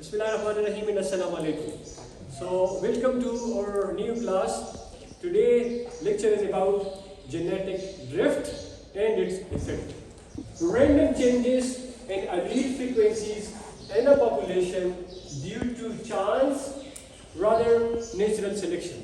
Bismillahirrahmanirrahim and Assalamu alaikum. So welcome to our new class. Today lecture is about genetic drift and its effect. Random changes in allele frequencies in a population due to chance rather natural selection.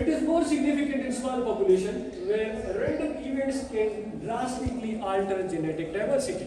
It is more significant in small population where random events can drastically alter genetic diversity.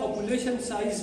population size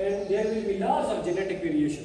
and there will be lots of genetic variation.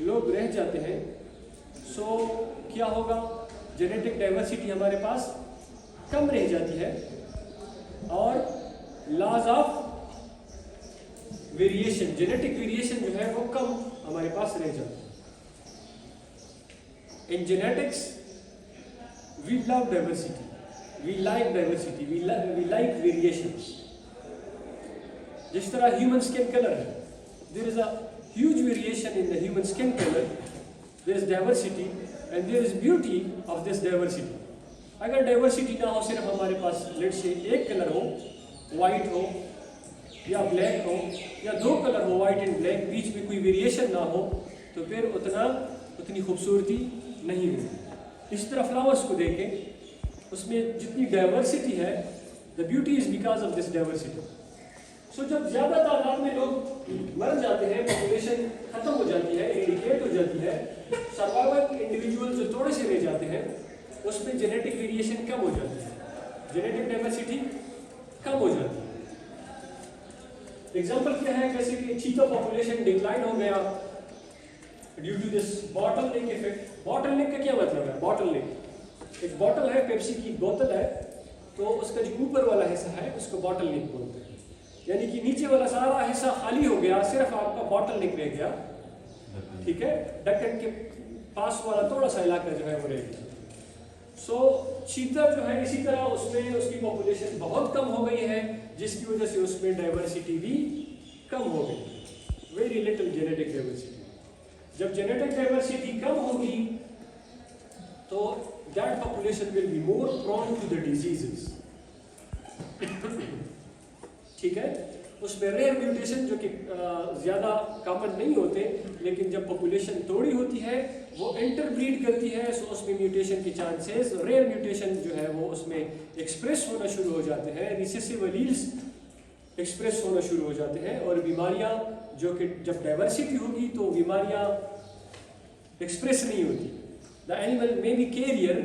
لوگ رہ جاتے ہیں سو کیا ہوگا, genetic diversity ہمارے پاس کم رہ جاتی ہے اور laws of variation, genetic variation جو ہے وہ کم ہمارے پاس رہ جاتا ہے. In genetics we love diversity, we like diversity, we like variations. جس طرح ہیومن اسکن کلر ہے, there is a huge variation in the human skin colour, there is diversity and there is beauty of this diversity. اگر diversity نہ ہو, صرف ہمارے پاس late سے ایک کلر ہو, وائٹ ہو یا بلیک ہو, یا دو کلر ہو وائٹ اینڈ بلیک, بیچ میں کوئی ویریشن نہ ہو, تو پھر اتنی خوبصورتی نہیں ہوگی. اس طرح فلاورس کو دیکھیں, اس میں جتنی ڈائیورسٹی ہے, the beauty is because of this diversity. So جب زیادہ تعداد میں لوگ مر جاتے ہیں, پاپولیشن ختم ہو جاتی ہے, ایریڈیکیٹ ہو جاتی ہے, سروائیول انڈیویجول جو تھوڑے سے رہ جاتے ہیں, اس میں جینیٹک ویریشن کم ہو جاتی ہے, جینیٹک ڈائیورسٹی کم ہو جاتی ہے. ایگزامپل کیا ہے, جیسے کہ چیتا پاپولیشن ڈکلائن ہو گیا due to this bottleneck effect. Bottleneck کا کیا مطلب ہے؟ باٹل نیک ایک باٹل ہے, پیپسی کی بوتل ہے, تو اس کا جو اوپر والا حصہ ہے اس کو باٹل نیک بولتے ہیں. یعنی کہ نیچے والا سارا حصہ خالی ہو گیا, صرف آپ کا باٹل نیک رہ گیا, ٹھیک ہے, ڈکن کے پاس والا تھوڑا سا علاقہ جو ہے وہ رہ گیا. سو چیتا جو ہے اسی طرح اس میں اس کی پاپولیشن بہت کم ہو گئی ہے, جس کی وجہ سے اس میں ڈائیورسٹی بھی کم ہو گئی, ویری لٹل جینیٹک ڈائیورسٹی. جب جینیٹک ڈائیورسٹی کم ہوگی تو that population will be more prone to the diseases, ٹھیک ہے. اس میں ریئر میوٹیشن جو کہ زیادہ کامن نہیں ہوتے, لیکن جب پاپولیشن تھوڑی ہوتی ہے وہ انٹر بریڈ کرتی ہے, سو اس میں میوٹیشن کے چانسز, ریئر میوٹیشن جو ہے وہ اس میں ایکسپریس ہونا شروع ہو جاتے ہیں, ریسیسیو ایلیلز ایکسپریس ہونا شروع ہو جاتے ہیں, اور بیماریاں جو کہ جب ڈائیورسٹی ہوگی تو بیماریاں ایکسپریس نہیں ہوتی. دا اینیمل میں بی کیریئر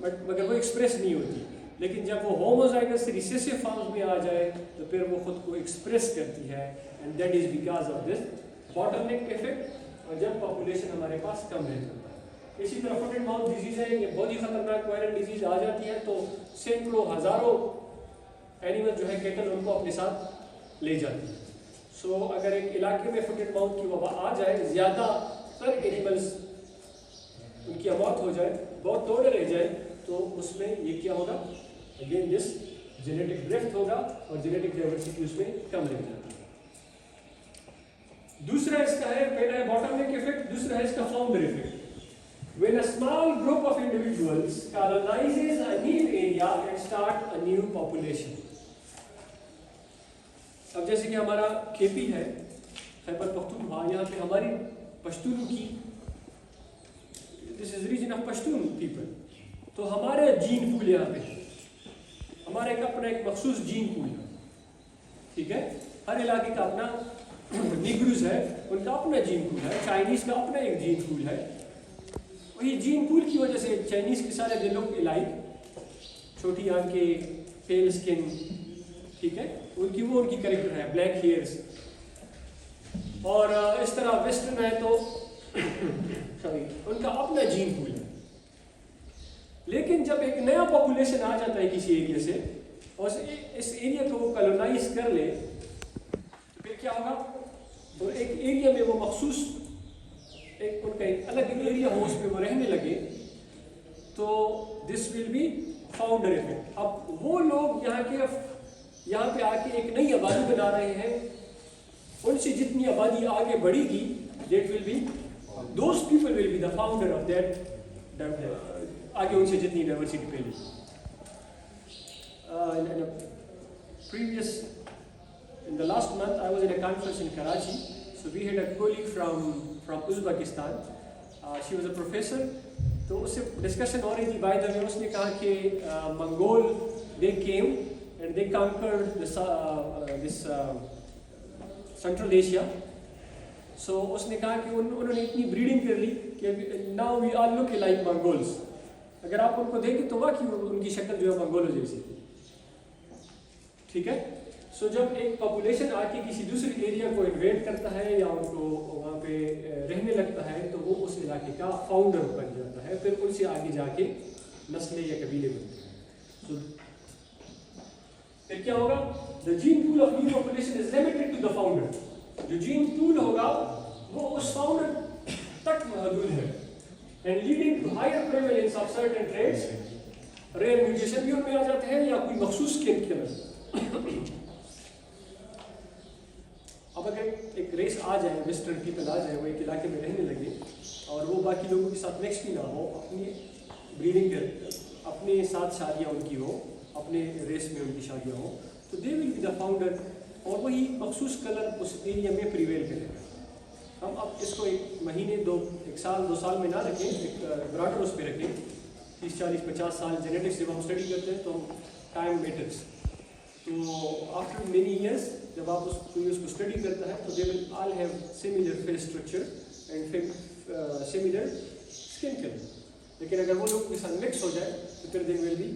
بٹ مگر وہ ایکسپریس نہیں ہوتی, لیکن جب وہ ہوموزائگس سے ریسیسیو فارم میں آ جائے تو پھر وہ خود کو ایکسپریس کرتی ہے, and that is because of this bottleneck effect, اور جب پاپولیشن ہمارے پاس کم رہ جاتا ہے. اسی طرح فٹ اینڈ ماؤتھ ڈیزیز ہے, یہ بہت ہی خطرناک وائرل ڈیزیز آ جاتی ہے تو سینکڑوں ہزاروں اینیمل جو ہے کیٹل ان کو اپنے ساتھ لے جاتی ہے. سو اگر ایک علاقے میں فٹ اینڈ ماؤتھ کی وبا آ جائے, زیادہ تر اینیملز ان کی موت ہو جائے, بہت تھوڑے رہ جائے, تو اس میں یہ کیا ہوگا, اگین دس جینیٹک ڈرفٹ ہوگا اور جینیٹک ڈائیورسٹی اس میں کم رہ جاتی ہے. دوسرا اس کا ہے, پہلا ہے باٹل نیک ایفیکٹ, دوسرا ہے اس کا founder effect. When a small group of individuals colonizes a new area and start a new population. اب جیسے کہ ہمارا کھیپی ہے, خیبر پختونخوا, یہاں پہ ہماری پشتونوں کی, this is region of Pashtun people, تو ہمارے جین پول یہاں پہ, ہمارا ایک اپنا ایک مخصوص جین پول ہے, ٹھیک ہے. ہر علاقے کا اپنا, نیگروز ہے ان کا اپنا جین پول ہے, چائنیز کا اپنا ایک جین پول ہے. وہی جین پول کی وجہ سے چائنیز کے سارے دے لوگ لائک چھوٹی آنکھیں, پیل اسکن, ٹھیک ہے, ان کی کریکٹر ہے, بلیک ہیئرس. اور اس طرح ویسٹرن ہے تو سوری ان کا اپنا جین پول ہے. لیکن جب ایک نیا پاپولیشن آ جاتا ہے کسی ایریا سے اور اس ایریا کو وہ کلونائز کر لے, تو پھر کیا ہوگا, تو ایک ایریا میں وہ مخصوص ایک ان کا ایک الگ ایریا ہو, اس میں وہ رہنے لگے, تو دس ول بی فاؤنڈر ایفیکٹ. اب وہ لوگ یہاں پہ آ کے ایک نئی آبادی بنا رہے ہیں, ان سے جتنی آبادی آگے بڑھے گی, that will be, those people will be the founder of that, آگے ان سے جتنی ڈائیورسٹی پھیلی. In the last month, I was in a conference in Karachi. So we had a colleague from Uzbekistan. She was a professor. تو اس سے discussion ہو رہی تھی. By the وے اس نے کہا کہ Mongol they came and they conquered this Central Asia. So اس نے کہا کہ انہوں نے اتنی بریڈنگ کر لی کہ now we all look like Mongols. اگر آپ ان کو دیکھیں تو واقعی ان کی شکل جو ہے منگولوں جیسی, ٹھیک ہے. سو جب ایک پاپولیشن آ کے کسی دوسری ایریا کو انویٹ کرتا ہے یا ان کو وہاں پہ رہنے لگتا ہے تو وہ اس علاقے کا فاؤنڈر بن جاتا ہے، پھر ان سے آگے جا کے نسلیں یا قبیلے بنتے ہیں. سو پھر کیا ہوگا؟ The gene pool of new population is limited to the founder. جو جین پول ہوگا وہ اس فاؤنڈر تک محدود ہے. And leading to higher prevalence of certain traits. Rare mutation بھی ان میں آ جاتے ہیں یا کوئی مخصوص اسکن کلر. اب اگر ایک ریس آ جائے، ویسٹرن پیپل آ جائے، وہ ایک علاقے میں رہنے لگے اور وہ باقی لوگوں کے ساتھ مکس بھی نہ ہو، اپنی بریڈنگ کر اپنے ساتھ شادیاں ان کی ہو، اپنے ریس میں ان کی شادیاں ہوں، تو they will be the founder. اور وہی مخصوص کلر اس ایریا میں پریویل کرے گا. ہم اب اس کو ایک مہینے ایک سال 2 سال میں نہ رکھیں، ایک براڈر اس پہ رکھیں. 30 40 50 سال جینیٹکس جب ہم اسٹڈی کرتے ہیں تو ٹائم میٹرس. تو آفٹر مینی ایئرس جب آپ اس کو اسٹڈی کرتا ہے تو they will all have similar face structure and similar skin colour. لیکن اگر وہ لوگ کے ساتھ مکس ہو جائے تو پھر دے ول بی،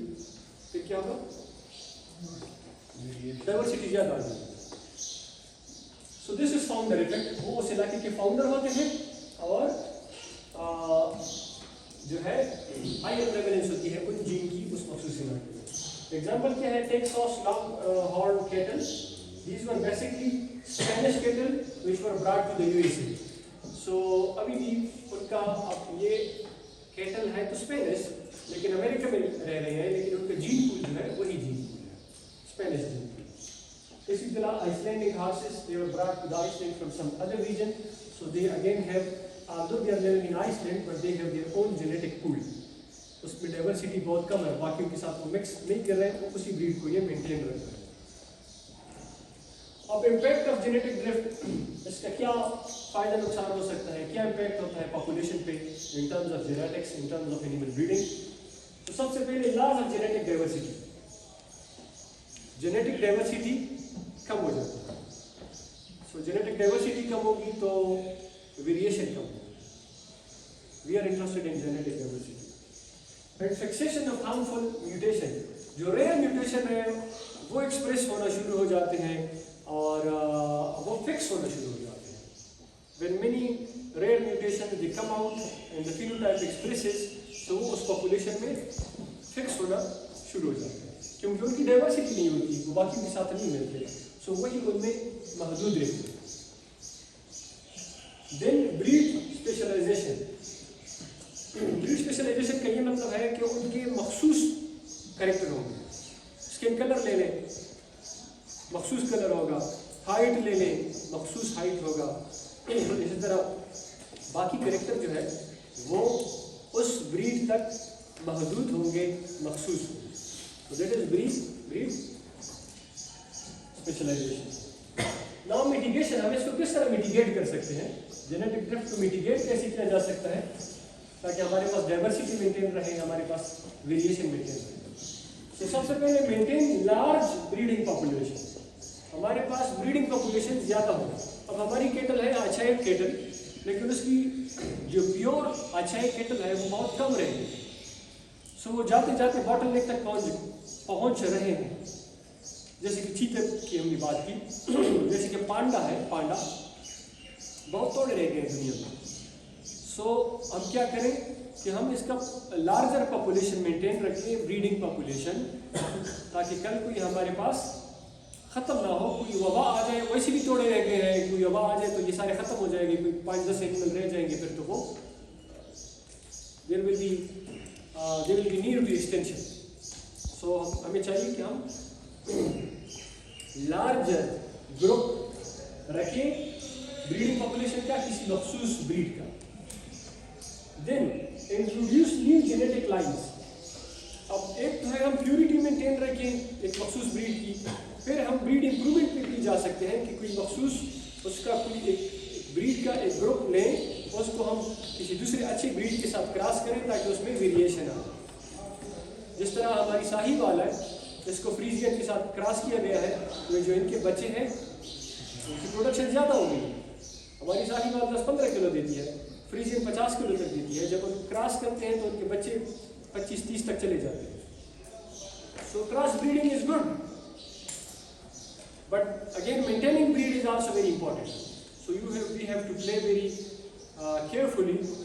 پھر کیا ہوگا؟ ڈائیورسٹی زیادہ آ جائے گی. سو دس از فاؤنڈر افیکٹ. وہ اس علاقے کے فاؤنڈر ہوتے ہیں اور جو ہے ہائی پریویلنس ہوتی ہے ان جین کی اس مخصوص علاقے میں. ایگزامپل کیا ہے؟ Texas longhorn cattle. These were basically Spanish cattle which were brought to the U S A. So ابھی بھی ان کا اب یہ کیٹل ہے تو اسپینش، لیکن امریکہ میں رہ رہے ہیں، لیکن ان کا جین پول جو ہے وہی جین پول ہے، اسپینش جین پول. اسی طرح Icelandic horses, they were brought to the Iceland from some other region, so they again have, although they are living in Iceland, but they have their own genetic pool. اس میں ڈائیورسٹی بہت کم ہے، باقیوں کے ساتھ وہ mix نہیں کر رہے ہیں، وہ اسی بریڈ کو یہ مینٹین رکھ رہے ہیں. اب امپیکٹ آف جینیٹک ڈرفٹ، اس کا کیا فائدہ نقصان ہو سکتا ہے، کیا امپیکٹ ہوتا ہے پاپولیشن پہ in terms of genetics, in terms of animal breeding. تو سب سے پہلے loss of genetic diversity. Genetic diversity کم ہو جاتا ہے. سو جینیٹک ڈائیورسٹی کم ہوگی تو ویریشن کم ہوگی. We are interested in genetic diversity. And fixation of harmful mutation. جو ریئر میوٹیشن ہے وہ ایکسپریس ہونا شروع ہو جاتے ہیں اور وہ فکس ہونا شروع ہو جاتے ہیں. when many rare mutations they come out and the phenotype expresses, تو وہ اس پاپولیشن میں فکس ہونا شروع ہو جاتے ہیں کیونکہ ان کی ڈائیورسٹی نہیں ہوتی، وہ باقی کے ساتھ نہیں ملتے. سو وہی ان میں محدود رہتے ہیں. دین بریڈ اسپیشلائزیشن. بریڈ اسپیشلائزیشن کا یہ مطلب ہے کہ ان کے مخصوص کریکٹر ہوں گے. اسکن کلر لے لیں، مخصوص کلر ہوگا. ہائٹ لے لیں، مخصوص ہائٹ ہوگا. اسی طرح باقی کریکٹر جو ہے وہ اس بریڈ تک محدود ہوں گے، مخصوص ہوں گے. So that is breed specialization. Now mitigation. ہم اس کو کس طرح mitigate کر سکتے ہیں؟ جینیٹک ڈرفٹ کو mitigate کیسے کیا جا سکتا ہے تاکہ ہمارے پاس ڈائیورسٹی مینٹین رہے، ہمارے پاس ویریشن مینٹین رہے. تو سب سے پہلے مینٹین لارج بریڈنگ پاپولیشن. ہمارے پاس بریڈنگ پاپولیشن زیادہ ہو. اب ہماری کیٹل ہے اچھائی کیٹل، لیکن اس کی جو پیور اچھائی کیٹل ہے وہ بہت کم رہے ہیں. سو وہ جاتے جاتے باٹل نیک تک پہنچ رہے ہیں. جیسے کہ چیتے کی ہم نے بات کی، جیسے کہ پانڈا ہے، پانڈا بہت تھوڑے رہ گئے دنیا میں. سو ہم کیا کریں کہ ہم اس کا لارجر پاپولیشن مینٹین رکھیں، بریڈنگ پاپولیشن، تاکہ کل کوئی ہمارے پاس ختم نہ ہو. کوئی وبا آ جائے، ویسے بھی توڑے رہ گئے ہیں، کوئی وبا آ جائے تو یہ سارے ختم ہو جائیں گے. کوئی 5-10 اینیمل رہ جائیں گے، پھر تو وہ there will be near to extension. So ہمیں چاہیے کہ ہم لارجر گروپ رکھیں بریڈنگ پاپولیشن کا، کسی مخصوص بریڈ کا. دین انٹروڈیوس نیو جینیٹک لائنس. اب ایک تو ہے ہم پیورٹی مینٹین رکھیں ایک مخصوص بریڈ کی، پھر ہم بریڈ امپرومنٹ پہ بھی جا سکتے ہیں کہ کوئی مخصوص اس کا کوئی ایک بریڈ کا ایک گروپ لیں، اس کو ہم کسی دوسرے اچھی بریڈ کے ساتھ کراس کریں تاکہ اس میں ویریشن آئے. جس طرح ہماری شاہی وال ہے، اس کو فریزین کے ساتھ کراس کیا گیا ہے، تو جو ان کے بچے ہیں ان کی پروڈکشن زیادہ ہو گئی. ہماری شاہی وال 10-15 کلو دیتی ہے، فریزین 50 کلو تک دیتی ہے. جب ہم کراس کرتے ہیں تو ان کے بچے 25-30 تک چلے جاتے ہیں. So cross breeding is good, But again, maintaining breed is also very important. So we have to play very carefully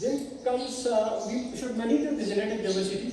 Then comes we should monitor the genetic diversity.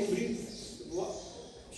inbreed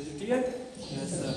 Is it clear? Yes, sir.